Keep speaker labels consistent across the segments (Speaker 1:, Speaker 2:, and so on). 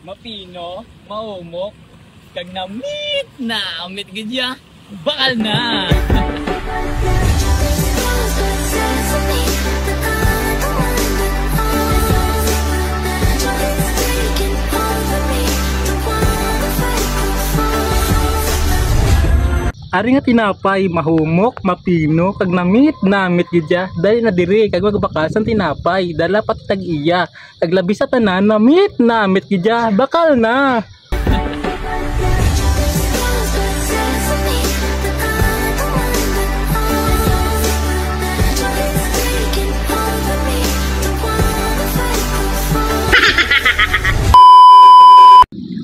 Speaker 1: mapino, maumok, kag namit na amit gidya, bakal na.
Speaker 2: Ari nga tinapay, mahumok, mapino, kag namit gidya, dali na diri kag magbakasan tinapay, dala pati tag iya, kag labi sa tanan namit gidya, bakal na.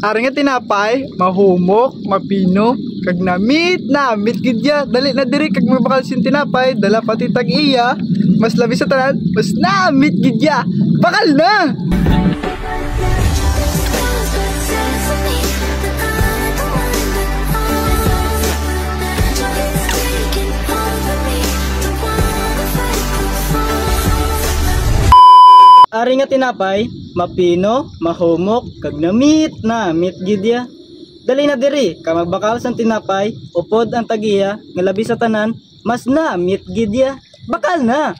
Speaker 3: Ari nga tinapay, mahumok, mapino, kag namit gidya, dali na diri kag mabakal sin tinapay, dala pati tag iya, mas labi sa tanan, mas namit gidya, bakal na.
Speaker 4: Ari nga tinapay, mapino, mahumok, kag namit gidya. Dali na diri, ka magbakal sang tinapay, upod ang tagiya, nga labi sa tanan, mas namit gidya, bakal na.